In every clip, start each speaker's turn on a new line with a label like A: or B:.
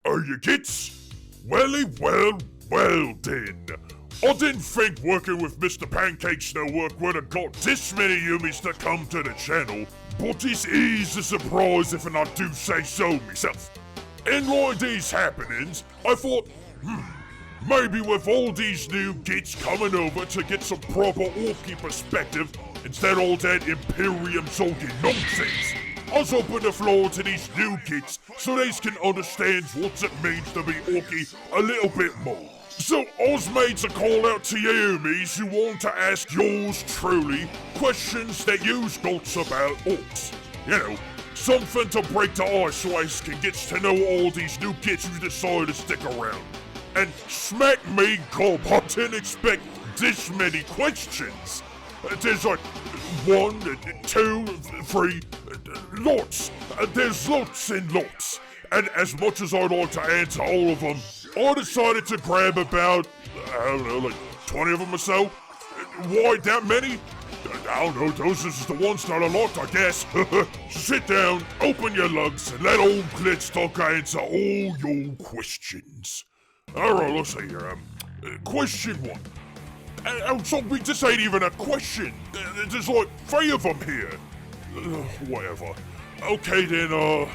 A: Are you kids? Welly, well then. I didn't think working with Mr. Pancakesnowork would have got this many Umies to come to the channel, but this is a surprise if I do say so myself. In light of these happenings, I thought, maybe with all these new gits coming over to get some proper Orky perspective instead of all that Imperium soldier nonsense, I was open the floor to these new gits so they can understand what it means to be Orky a little bit more. So Oz made a call out to you Umies who want to ask yours truly questions that you's got about orcs. You know, something to break the ice so I can get to know all these new kids who decide to stick around. And smack me gob, I didn't expect this many questions. There's like 1, 2, 3, lots. There's lots and lots. And as much as I'd like to answer all of them, I decided to grab about, I don't know, like 20 of them or so. Why that many? I don't know, those are just the ones that I liked, I guess. Sit down, open your lugs, and let old Glitzdakka answer all your questions. Alright, let's see here. Question 1. Sorry, this ain't even a question. There's like 3 of them here. Whatever. Okay then,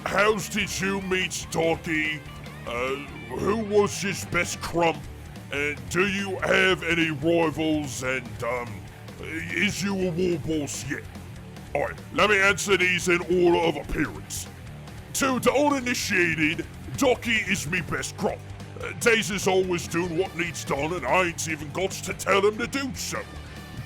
A: how's did you meet Darky? Who was his best crump? And do you have any rivals? And, is you a war boss yet? Alright, let me answer these in order of appearance. To the uninitiated, Darky is me best crump. Daze is always doing what needs done and I ain't even got to tell him to do so.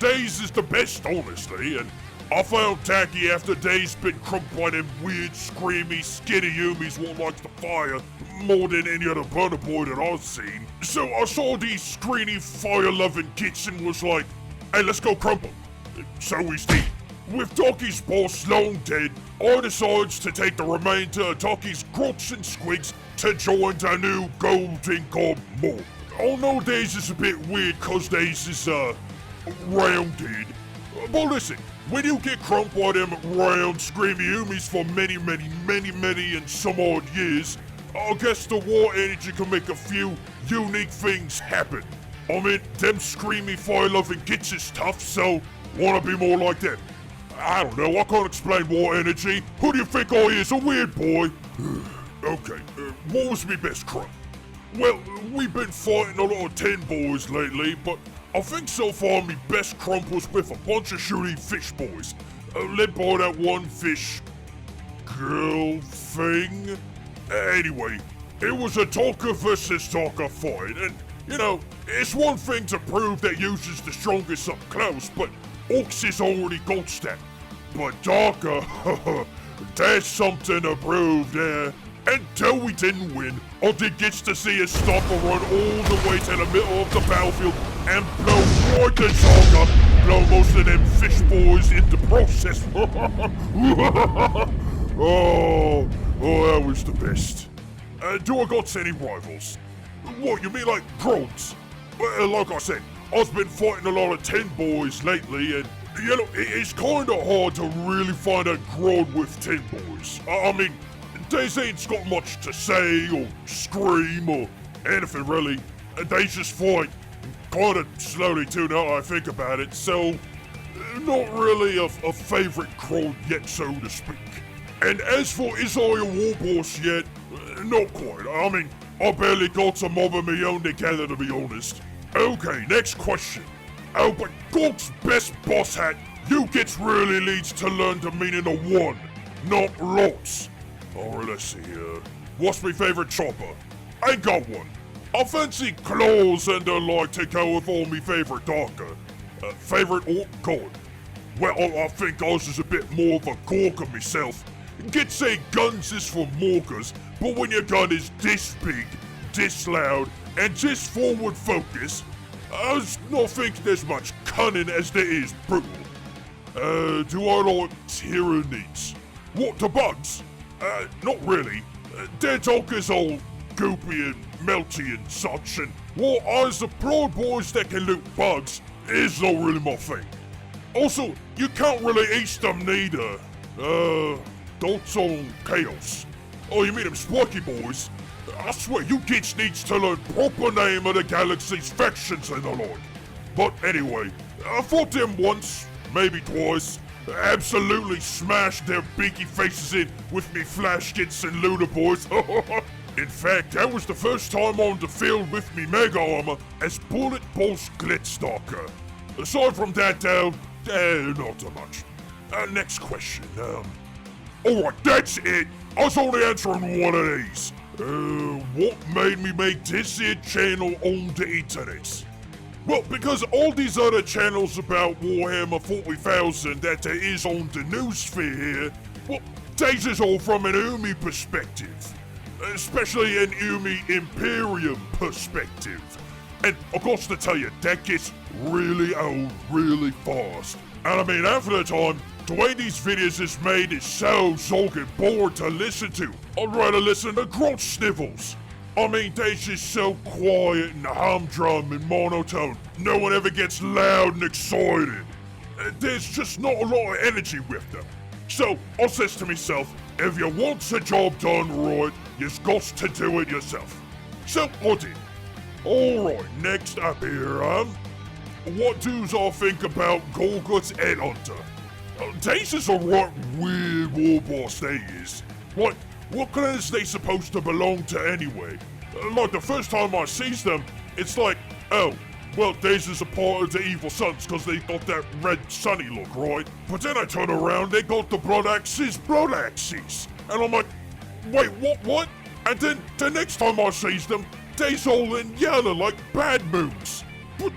A: Daze is the best, honestly, and I found Tacky after Daze been crunked by them weird, screamy, skinny Umies what likes to fire more than any other burner boy that I've seen. So I saw these screeny, fire-loving kits and was like, hey, let's go crump 'em. So we did. With Darky's boss long dead, I decides to take the remainder of Darky's grots and squigs to join the new Golden Gob mob. I know Daze is a bit weird cause Daze is, rounded. But listen, when you get crumped by them round, screamy Umies for many and some odd years, I guess the war energy can make a few unique things happen. I mean, them screamy fire-loving gits is tough, so wanna be more like them. I don't know, I can't explain war energy. Who do you think I is, a weird boy? Okay, what was me best crump? Well, we've been fighting a lot of 10 boys lately, but I think so far me best crump was with a bunch of shooting fish boys, led by that one fish girl thing. Anyway, it was a Darker versus Darker fight, and you know, it's one thing to prove that uses the strongest up close, but Orcs is already got that. But Darker, there's something to prove there. And though we didn't win, I did get to see us stop and run all the way to the middle of the battlefield and blow right the dog up, blow most of them fish boys in the process. Oh, that was the best. Do I got any rivals? What, you mean like groats? Well, like I said, I've been fighting a lot of 10 boys lately, and you know, it's kinda hard to really find a grod with 10 boys. I mean, they ain't got much to say or scream or anything really. They just fight kinda slowly too now I think about it, so not really a favorite crowd yet, so to speak. And as for is I a war boss yet, not quite. I mean, I barely got a mob of me own together to be honest. Okay, next question. Oh, but GORK's best boss hat, you gets really leads to learn the meaning of one, not lots. Alright, let's see, what's my favorite chopper? I ain't got one. I fancy claws and the like to go with all me favorite Darker. Favorite orc god? Well, I think ours is a bit more of a Gorka myself. Get say guns is for morgers, but when your gun is this big, this loud, and this forward focus, I don't think there's much cunning as there is brutal. Do I like tyrannies? What, the bugs? Not really. Their talk is all goopy and melty and such, and what eyes the broad boys that can loot bugs is not really my thing. Also, you can't really eat them neither. Thoughts on chaos? Oh, you mean them spiky boys? I swear, you kids needs to learn proper name of the galaxy's factions and the like. But anyway, I fought them once, maybe twice. Absolutely smashed their beaky faces in with me flash gits and lunar boys. In fact, that was the first time on the field with me mega armor as Bullet Boss Glitzdakka. Aside from that, not so much. Next question. Alright, that's it. I was only answering one of these. What made me make this here channel on the internet? Well, because all these other channels about Warhammer 40,000 that there is on the newsphere here, well, these is all from an Umie perspective. Especially an Umie Imperium perspective. And of course, to tell you, that gets really old really fast. And I mean, after the time, the way these videos is made is so bored to listen to. I'd rather listen to grunt snivels. I mean, they're just so quiet and humdrum and monotone. No one ever gets loud and excited. There's just not a lot of energy with them. So, I says to myself, if you want the job done right, you've got to do it yourself. So, I did. Alright, next up here, what do's I think about GORKS Headhunter? These is a right weird war boss they is. Like, what clans they supposed to belong to anyway? Like the first time I sees them, it's like, oh, well, these is a part of the evil sons because they got that red sunny look, right? But then I turn around, they got the blood axes. And I'm like, wait, what? And then the next time I sees them, they's all in yellow like bad moons. But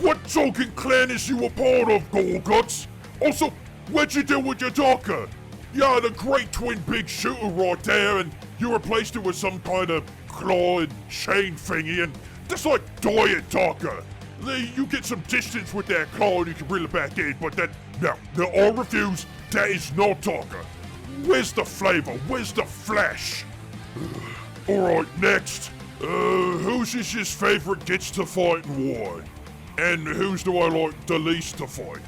A: what talking clan is you a part of, GORKS? Also, what'd you do with your Dakka? You had a great twin big shooter right there, and you replaced it with some kind of claw and chain thingy, and that's like diet Dakka. You get some distance with that claw and you can reel it back in, but no, I refuse. That is not Dakka. Where's the flavor? Where's the flesh? Alright, next. Who's your favorite gets to fight and why? And whose do I like the least to fight?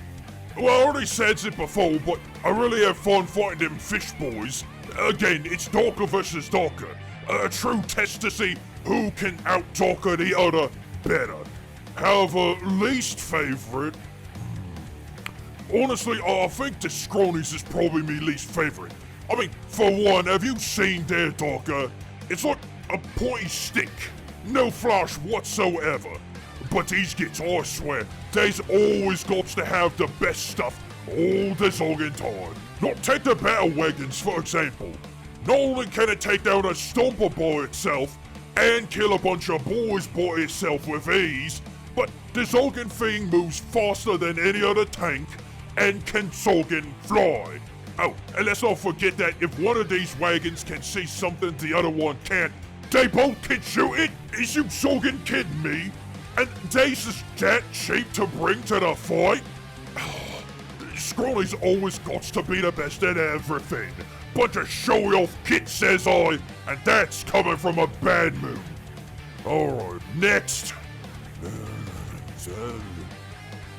A: Well, I already said it before, but I really have fun fighting them fish boys. Again, it's Dakka versus Dakka. A true test to see who can out-Dakka the other better. However, least favorite... Honestly, I think the Scronies is probably my least favorite. I mean, for one, have you seen their Dakka? It's like a pointy stick. No flash whatsoever. But these gits, I swear, they's always got to have the best stuff all the zogging time. Now, take the battle wagons, for example. Not only can it take down a stomper by itself, and kill a bunch of boys by itself with ease, but the zogging thing moves faster than any other tank, and can zogging fly. Oh, and let's not forget that if one of these wagons can see something the other one can't, they both can shoot it? Is you zogging kidding me? And they's just that cheap to bring to the fight? Scrolly's always got to be the best at everything. Bunch of showy-off kit, says I, and that's coming from a bad mood. Alright, next.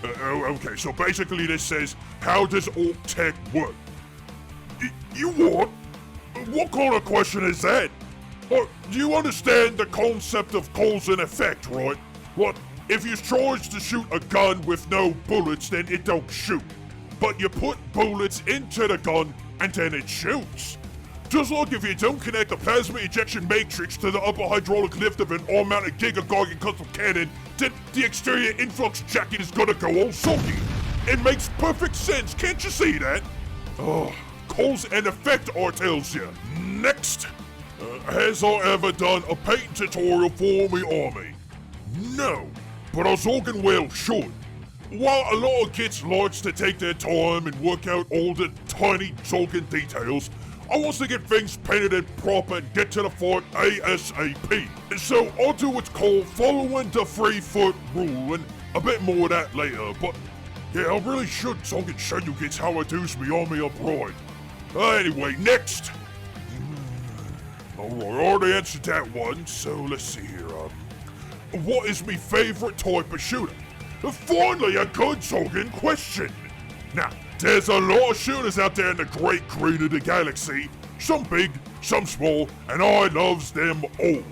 A: Okay, so basically this says, how does Ork tech work? You what? What kind of question is that? Do you understand the concept of cause and effect, right? What? If you tries to shoot a gun with no bullets, then it don't shoot. But you put bullets into the gun, and then it shoots. Just like if you don't connect the plasma ejection matrix to the upper hydraulic lift of an all-mounted Giga Gargan custom cannon, then the exterior influx jacket is gonna go all soggy. It makes perfect sense, can't you see that? Cause and effect, I tells you. Next. Has I ever done a paint tutorial for me army? No, but I zogging well should. While a lot of kids likes to take their time and work out all the tiny zogging details, I wants to get things painted and proper and get to the fight ASAP. So I'll do what's called following the 3-foot rule, and a bit more of that later, but yeah, I really should zogging show you kids how I do's me army abroad. Anyway, next. Alright, I already answered that one, so let's see here, what is my favorite type of shooter? Finally, a good zogging question. Now, there's a lot of shooters out there in the great green of the galaxy. Some big, some small, and I loves them all.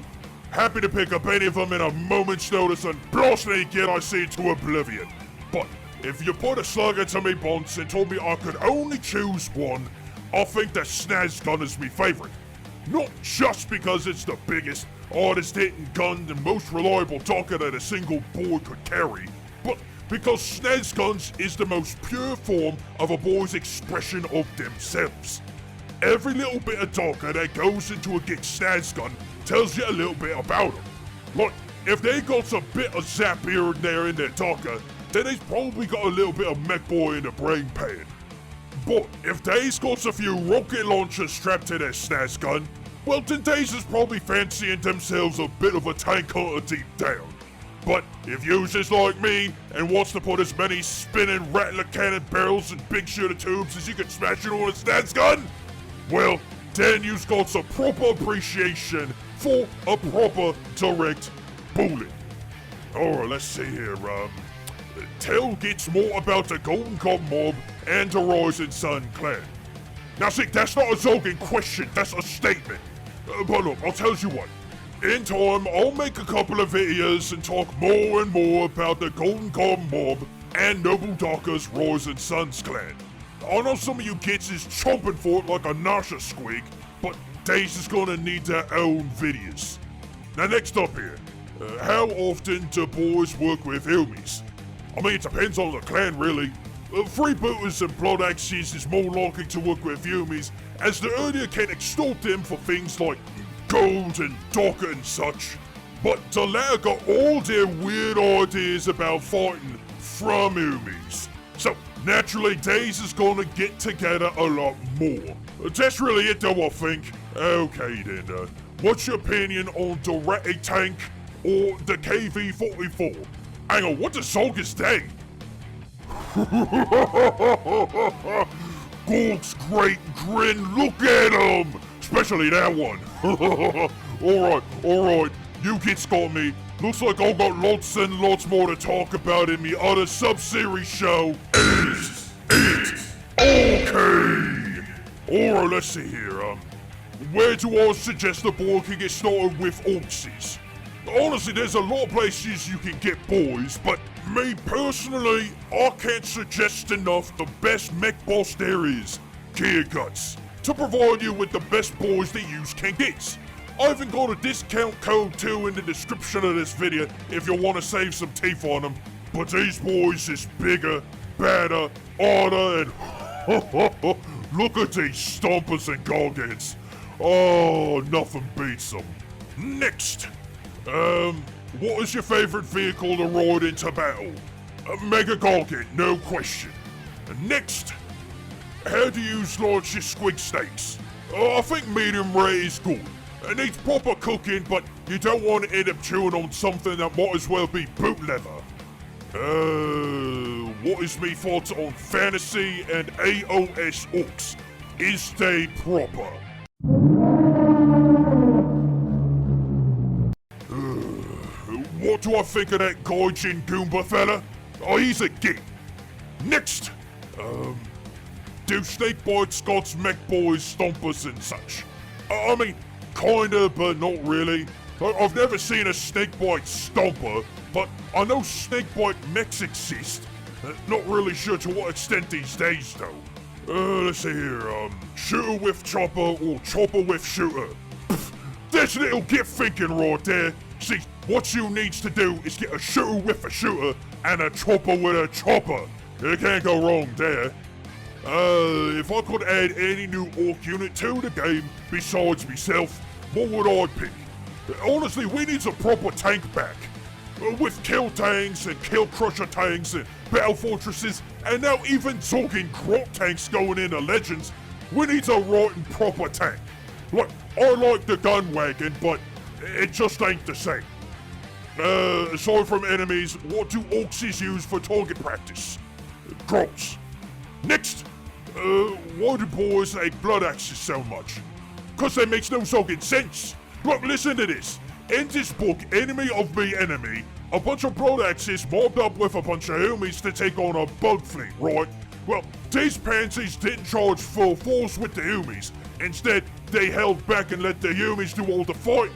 A: Happy to pick up any of them in a moment's notice and blast any git I see to oblivion. But if you put a slug into me bonds and told me I could only choose one, I think the snaz gun is my favorite. Not just because it's the biggest, hardest hitting gun and most reliable docker that a single boy could carry, but because snaz guns is the most pure form of a boy's expression of themselves. Every little bit of docker that goes into a git snaz gun tells you a little bit about them. Like, if they got a bit of zap here and there in their docker, then they've probably got a little bit of mech boy in the brain pan. But if they's got a few rocket launchers strapped to their snaz gun, well then they's is probably fancying themselves a bit of a tank hunter deep down. But if you's just like me and wants to put as many spinning rattler cannon barrels and big shooter tubes as you can smash it on a snaz gun, well, then you's got a proper appreciation for a proper direct bullet. Alright, let's see here, tell gits more about the Golden Cop mob and the Rising Sun clan. Now see, that's not a zogging question, that's a statement. But look, I'll tell you what. In time, I'll make a couple of videos and talk more and more about the Golden Cop mob and Noble Darker's Rising Suns clan. I know some of you gits is chomping for it like a Nasha squeak, but they's is gonna need their own videos. Now next up here, how often do boys work with Umies? I mean, it depends on the clan really. Freebooters and blood axes is more likely to work with Umies, as the earlier can extort them for things like gold and docker and such. But the latter got all their weird ideas about fighting from Umies. So naturally, Days is gonna get together a lot more. That's really it though, I think. Okay then, what's your opinion on the Ratty Tank or the KV-44? Hang on, what the zog is they? GORKS GREAT GRIN, look at him! Especially that one. Alright, you kids got me. Looks like I've got lots and lots more to talk about in me other sub-series show. Okay! Alright, let's see here, where do I suggest the boy can get started with Orksies? Honestly, there's a lot of places you can get boys, but me personally, I can't suggest enough the best mech boss there is, Gear Guts, to provide you with the best boys that you can get. I even got a discount code too in the description of this video if you want to save some teeth on them, but these boys is bigger, badder, harder, and look at these stompers and gargants. Oh, nothing beats them. Next. What is your favorite vehicle to ride into battle? A Mega Gargant, no question. Next, how do you launch your squid steaks? I think medium rare is good. It needs proper cooking, but you don't want to end up chewing on something that might as well be boot leather. What is me thoughts on fantasy and AOS orcs? Is they proper? What do I think of that Gaijin Goomba fella? Oh, he's a git. Next, do snakebite Scots mech boys stompers and such? I mean, kinda, but not really. I've never seen a snakebite stomper, but I know snakebite mechs exist. Not really sure to what extent these days though. Let's see here, shooter with chopper or chopper with shooter. Pfft, there's little git thinking right there. See, what you needs to do is get a shooter with a shooter and a chopper with a chopper. You can't go wrong there. If I could add any new orc unit to the game besides myself, what would I pick? Honestly, we need a proper tank back. With kill tanks and kill crusher tanks and battle fortresses, and now even talking crop tanks going into Legends, we need a right and proper tank. Look, I like the gun wagon, but it just ain't the same. Aside from enemies, what do orcs use for target practice? Gross. Next, why do boys hate blood axes so much? Cause they makes no fucking sense. Look, listen to this. In this book, Enemy of Me Enemy, a bunch of blood axes mobbed up with a bunch of homies to take on a bug fleet, right? Well, these pansies didn't charge full force with the homies. Instead, they held back and let the Umies do all the fighting.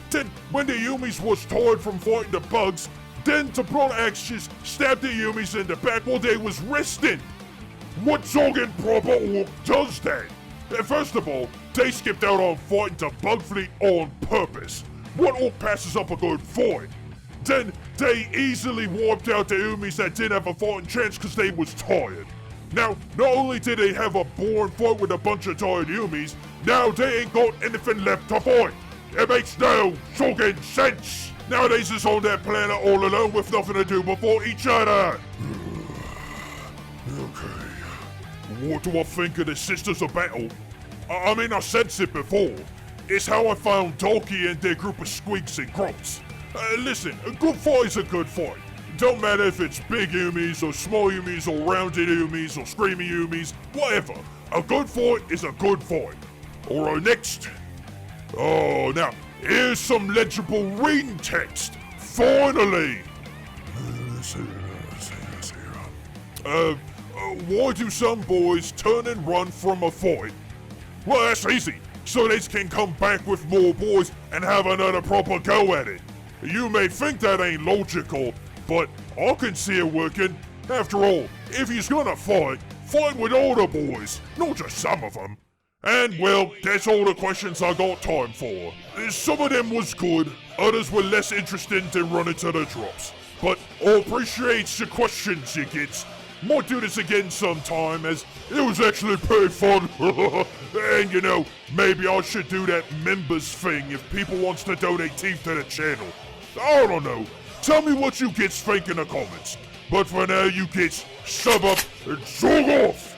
A: Then, when the Umies was tired from fighting the bugs, then the Brawl Axes stabbed the Umies in the back while they was resting. What talking proper orc does that? First of all, they skipped out on fighting the bug fleet on purpose. What orc passes up a good fight? Then they easily wiped out the Umies that didn't have a fighting chance because they was tired. Now, not only did they have a boring fight with a bunch of tired Umies, now they ain't got anything left to fight. It makes no fucking sense. Nowadays it's on that planet all alone with nothing to do but fight each other. Okay. What do I think of the Sisters of Battle? I mean, I said it before. It's how I found Orky and their group of squeaks and grunts. Listen, a good fight is a good fight. Don't matter if it's big Umies or small Umies or rounded Umies or screamy Umies, whatever. A good fight is a good fight. Alright, next. Oh, now, here's some legible reading text. Finally! Let's see. Why do some boys turn and run from a fight? Well, that's easy. So they can come back with more boys and have another proper go at it. You may think that ain't logical, but I can see it working. After all, if he's gonna fight with all the boys, not just some of them. And well, that's all the questions I got time for. Some of them was good, others were less interesting than running to the drops. But I appreciate the questions, you gits. Might do this again sometime, as it was actually pretty fun. And you know, maybe I should do that members thing if people wants to donate teeth to the channel. I don't know. Tell me what you gits think in the comments. But for now, you gits, sub up and zog off!